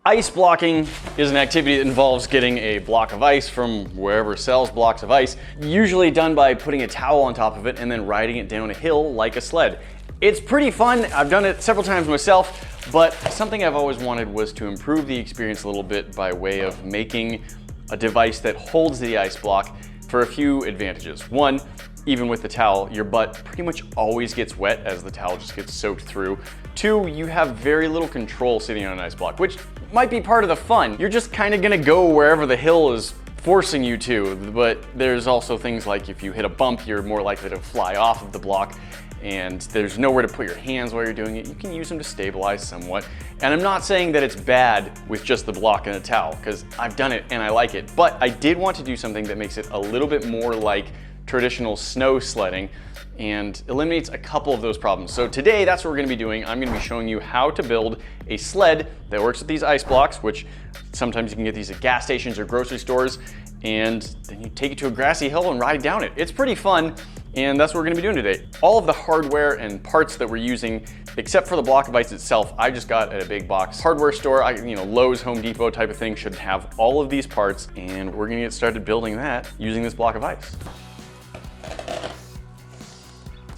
Ice blocking is an activity that involves getting a block of ice from wherever sells blocks of ice, usually done by putting a towel on top of it and then riding it down a hill like a sled. It's pretty fun. I've done it several times myself, but something I've always wanted was to improve the experience a little bit by way of making a device that holds the ice block for a few advantages. One, even with the towel, your butt pretty much always gets wet as the towel just gets soaked through. Two, you have very little control sitting on an ice block, which might be part of the fun. You're just kind of gonna go wherever the hill is forcing you to, but there's also things like if you hit a bump, you're more likely to fly off of the block, and there's nowhere to put your hands while you're doing it. You can use them to stabilize somewhat. And I'm not saying that it's bad with just the block and a towel, because I've done it and I like it, but I did want to do something that makes it a little bit more like traditional snow sledding and eliminates a couple of those problems. So today, that's what we're gonna be doing. I'm gonna be showing you how to build a sled that works with these ice blocks, which sometimes you can get these at gas stations or grocery stores, and then you take it to a grassy hill and ride down it. It's pretty fun, and that's what we're gonna be doing today. All of the hardware and parts that we're using, except for the block of ice itself, I just got at a big box hardware store. Lowe's, Home Depot type of thing should have all of these parts, and we're gonna get started building that using this block of ice.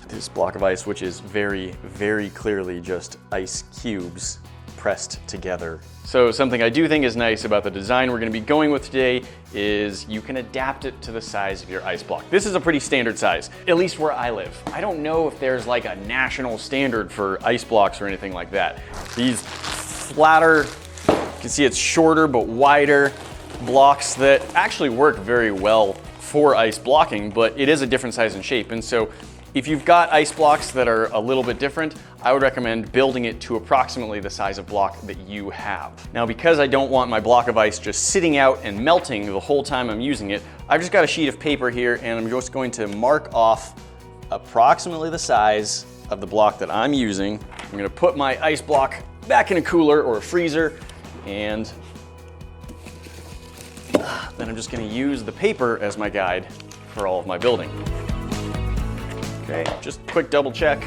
This block of ice, which is very, very clearly just ice cubes pressed together. So something I do think is nice about the design we're gonna be going with today is you can adapt it to the size of your ice block. This is a pretty standard size, at least where I live. I don't know if there's like a national standard for ice blocks or anything like that. These flatter, you can see it's shorter but wider blocks that actually work very well for ice blocking, but it is a different size and shape. And so if you've got ice blocks that are a little bit different, I would recommend building it to approximately the size of block that you have. Now, because I don't want my block of ice just sitting out and melting the whole time I'm using it, I've just got a sheet of paper here and I'm just going to mark off approximately the size of the block that I'm using. I'm gonna put my ice block back in a cooler or a freezer, and then I'm just gonna use the paper as my guide for all of my building. Okay, just quick double check.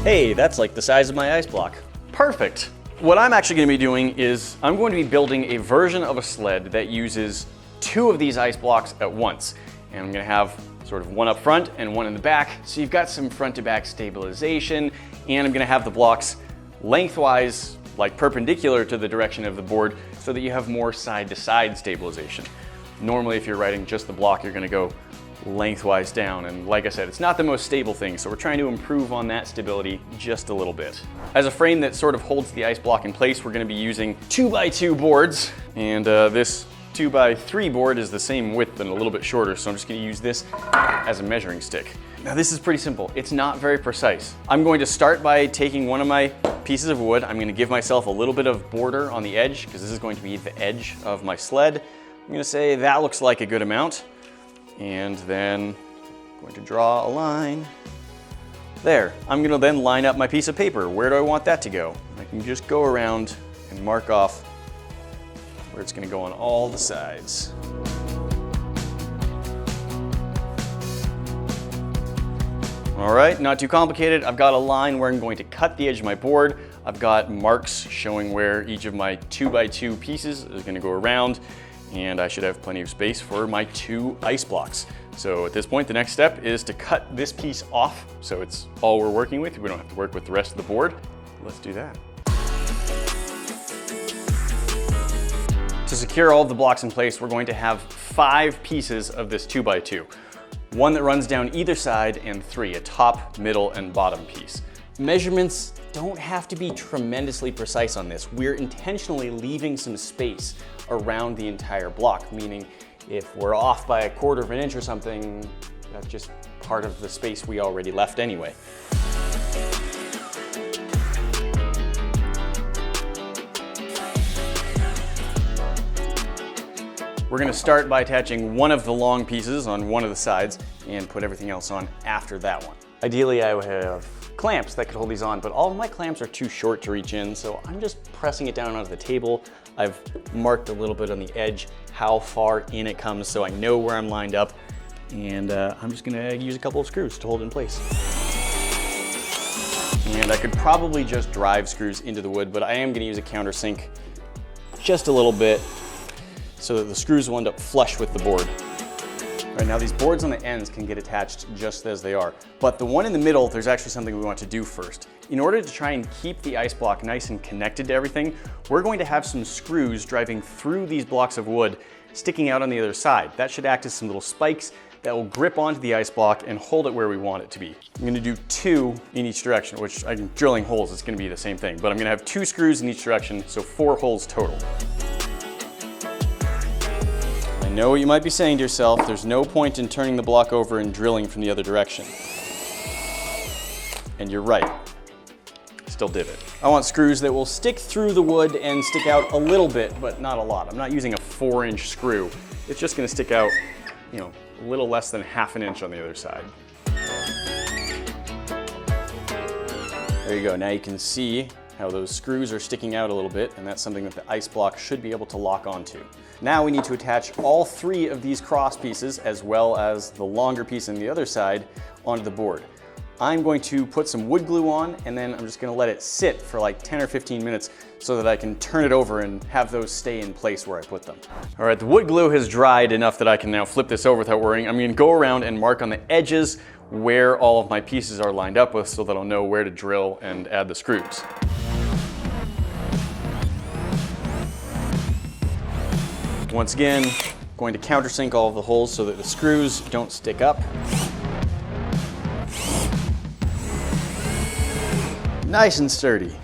Hey, that's like the size of my ice block. Perfect. What I'm actually gonna be doing is I'm going to be building a version of a sled that uses two of these ice blocks at once. And I'm gonna have sort of one up front and one in the back. So you've got some front to back stabilization, and I'm gonna have the blocks lengthwise, like perpendicular to the direction of the board, so that you have more side to side stabilization. Normally, if you're riding just the block, you're gonna go lengthwise down, and like I said, it's not the most stable thing, so we're trying to improve on that stability just a little bit. As a frame that sort of holds the ice block in place, we're going to be using 2x2 boards, and this 2x3 board is the same width and a little bit shorter, so I'm just going to use this as a measuring stick. Now this is pretty simple. It's not very precise. I'm going to start by taking one of my pieces of wood. I'm going to give myself a little bit of border on the edge, because this is going to be the edge of my sled. I'm going to say that looks like a good amount. And then I'm going to draw a line there. I'm going to then line up my piece of paper. Where do I want that to go? I can just go around and mark off where it's going to go on all the sides. All right, not too complicated. I've got a line where I'm going to cut the edge of my board. I've got marks showing where each of my 2x2 pieces is going to go around, and I should have plenty of space for my two ice blocks. So at this point, the next step is to cut this piece off, so it's all we're working with. We don't have to work with the rest of the board. Let's do that. To secure all of the blocks in place, we're going to have 5 pieces of this 2x2. One that runs down either side, and 3, a top, middle, and bottom piece. Measurements don't have to be tremendously precise on this. We're intentionally leaving some space around the entire block, meaning if we're off by 1/4 of an inch or something, that's just part of the space we already left anyway. We're gonna start by attaching one of the long pieces on one of the sides and put everything else on after that one. Ideally, I would have clamps that could hold these on, but all of my clamps are too short to reach in, so I'm just pressing it down onto the table. I've marked a little bit on the edge how far in it comes, so I know where I'm lined up, and I'm just gonna use a couple of screws to hold it in place. And I could probably just drive screws into the wood, but I am gonna use a countersink just a little bit so that the screws will end up flush with the board. All right, now these boards on the ends can get attached just as they are, but the one in the middle, there's actually something we want to do first. In order to try and keep the ice block nice and connected to everything, we're going to have some screws driving through these blocks of wood sticking out on the other side. That should act as some little spikes that will grip onto the ice block and hold it where we want it to be. I'm gonna do 2 in each direction, which drilling holes is gonna be the same thing, but I'm gonna have 2 screws in each direction, so 4 holes total. I know what you might be saying to yourself, there's no point in turning the block over and drilling from the other direction. And you're right, still divot. I want screws that will stick through the wood and stick out a little bit, but not a lot. I'm not using a 4-inch screw. It's just gonna stick out, you know, a little less than ½ an inch on the other side. There you go, now you can see how those screws are sticking out a little bit, and that's something that the ice block should be able to lock onto. Now we need to attach all 3 of these cross pieces, as well as the longer piece on the other side, onto the board. I'm going to put some wood glue on, and then I'm just gonna let it sit for like 10 or 15 minutes so that I can turn it over and have those stay in place where I put them. All right, the wood glue has dried enough that I can now flip this over without worrying. I'm gonna go around and mark on the edges where all of my pieces are lined up with so that I'll know where to drill and add the screws. Once again, going to countersink all of the holes so that the screws don't stick up. Nice and sturdy.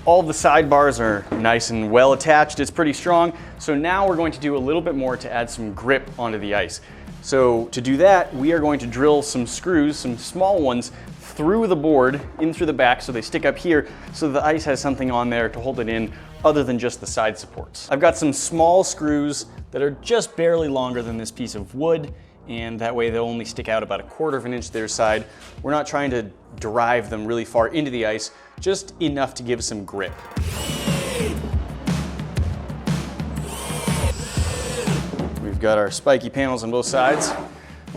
All of the sidebars are nice and well attached. It's pretty strong. So now we're going to do a little bit more to add some grip onto the ice. So to do that, we are going to drill some screws, some small ones, through the board, in through the back so they stick up here so the ice has something on there to hold it in other than just the side supports. I've got some small screws that are just barely longer than this piece of wood, and that way they'll only stick out about 1/4 of an inch to their side. We're not trying to drive them really far into the ice, just enough to give some grip. We've got our spiky panels on both sides,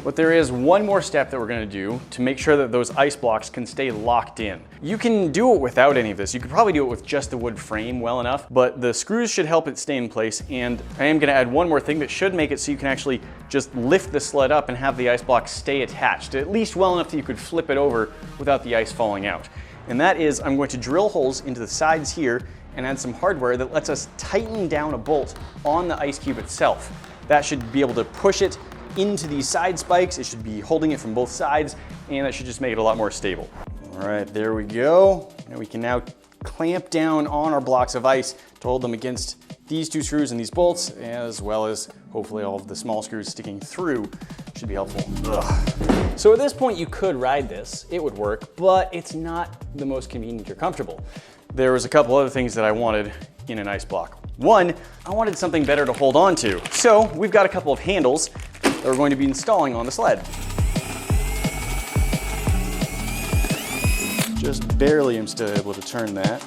but there is one more step that we're gonna do to make sure that those ice blocks can stay locked in. You can do it without any of this. You could probably do it with just the wood frame well enough, but the screws should help it stay in place, and I am gonna add one more thing that should make it so you can actually just lift the sled up and have the ice block stay attached, at least well enough that you could flip it over without the ice falling out. And that is, I'm going to drill holes into the sides here and add some hardware that lets us tighten down a bolt on the ice cube itself. That should be able to push it into these side spikes. It should be holding it from both sides, and that should just make it a lot more stable. All right, there we go. And we can now clamp down on our blocks of ice to hold them against these 2 screws and these bolts, as well as hopefully all of the small screws sticking through should be helpful. Ugh. So at this point you could ride this, it would work, but it's not the most convenient or comfortable. There was a couple other things that I wanted in an ice block. One, I wanted something better to hold on to. So we've got a couple of handles that we're going to be installing on the sled. Just barely am still able to turn that.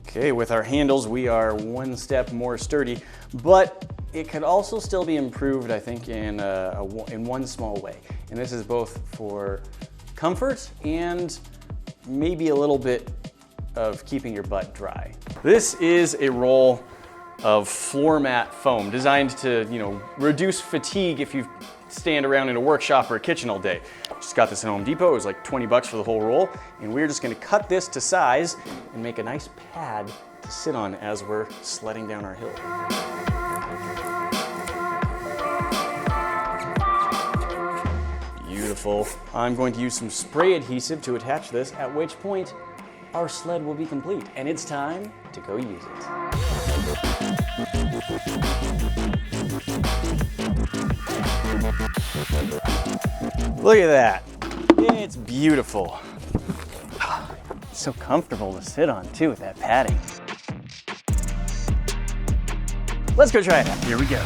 Okay, with our handles, we are one step more sturdy, but it could also still be improved, I think, in one small way. And this is both for comfort and maybe a little bit of keeping your butt dry. This is a roll of floor mat foam designed to, reduce fatigue if you stand around in a workshop or a kitchen all day. Just got this at Home Depot. It was like 20 bucks for the whole roll, and we're just gonna cut this to size and make a nice pad to sit on as we're sledding down our hill. Beautiful. I'm going to use some spray adhesive to attach this, at which point our sled will be complete, and it's time to go use it. Look at that. It's beautiful. It's so comfortable to sit on too with that padding. Let's go try it out. Here we go.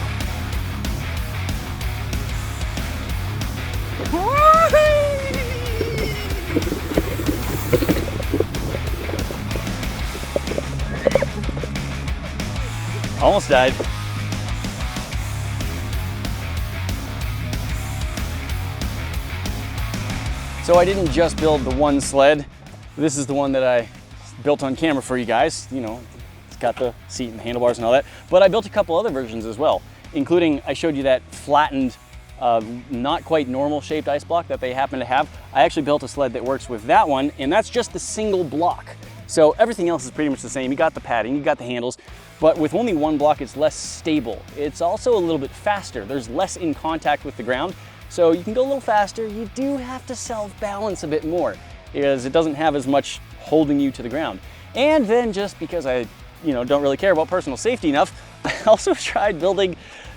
Almost died. So I didn't just build the one sled. This is the one that I built on camera for you guys. You know, it's got the seat and the handlebars and all that. But I built a couple other versions as well, including I showed you that flattened, not quite normal shaped ice block that they happen to have. I actually built a sled that works with that one, and that's just the single block. So everything else is pretty much the same. You got the padding, you got the handles, but with only one block, it's less stable. It's also a little bit faster. There's less in contact with the ground, so you can go a little faster. You do have to self-balance a bit more because it doesn't have as much holding you to the ground. And then just because I, don't really care about personal safety enough, I also tried building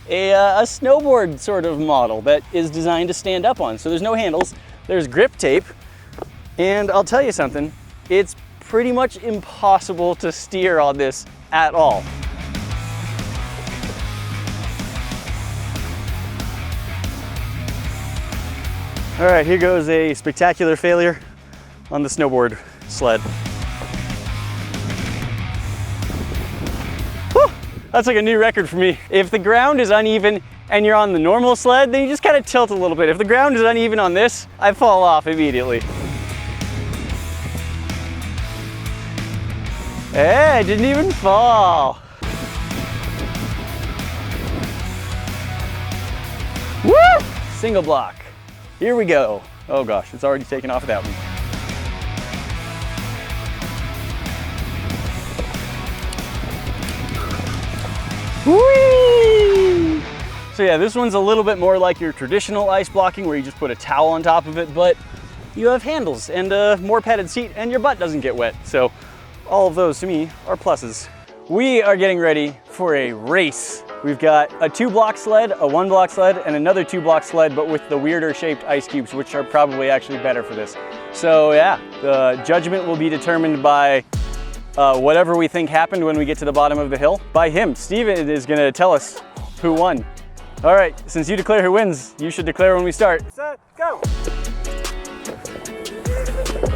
a snowboard sort of model that is designed to stand up on. So there's no handles, there's grip tape, and I'll tell you something, it's pretty much impossible to steer on this at all. All right, here goes a spectacular failure on the snowboard sled. Whew, that's like a new record for me. If the ground is uneven and you're on the normal sled, then you just kind of tilt a little bit. If the ground is uneven on this, I fall off immediately. Hey, I didn't even fall. Woo! Single block. Here we go. Oh gosh, it's already taken off that one. Whee! So yeah, this one's a little bit more like your traditional ice blocking where you just put a towel on top of it, but you have handles and a more padded seat and your butt doesn't get wet. So all of those to me are pluses. We are getting ready for a race. We've got a 2-block sled, a 1-block sled, and another 2-block sled, but with the weirder shaped ice cubes, which are probably actually better for this. So yeah, the judgment will be determined by whatever we think happened when we get to the bottom of the hill. By him. Steven is gonna tell us who won. All right, since you declare who wins, you should declare when we start. Set, go!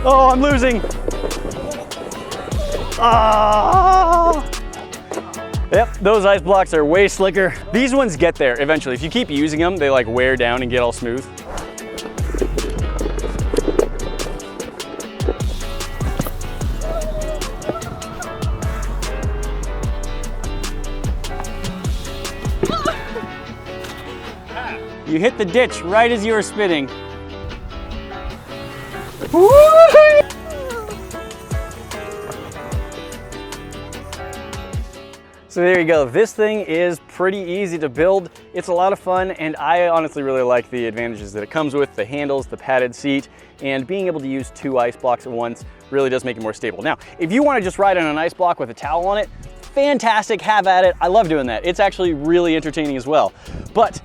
Oh, I'm losing. Ah! Yep, those ice blocks are way slicker. These ones get there eventually. If you keep using them, they like wear down and get all smooth. You hit the ditch right as you were spinning. Woo! So there you go. This thing is pretty easy to build. It's a lot of fun, and I honestly really like the advantages that it comes with, the handles, the padded seat, and being able to use 2 ice blocks at once really does make it more stable. Now, if you want to just ride on an ice block with a towel on it, fantastic, have at it. I love doing that. It's actually really entertaining as well. But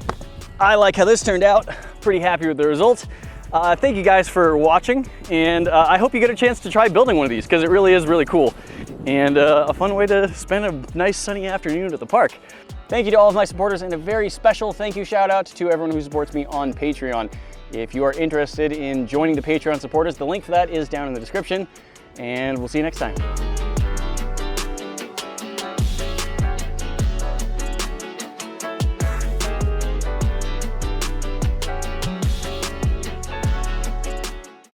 I like how this turned out. Pretty happy with the result. Thank you guys for watching, and I hope you get a chance to try building one of these because it really is really cool and a fun way to spend a nice sunny afternoon at the park. Thank you to all of my supporters, and a very special thank you shout out to everyone who supports me on Patreon. If you are interested in joining the Patreon supporters, the link for that is down in the description, and we'll see you next time.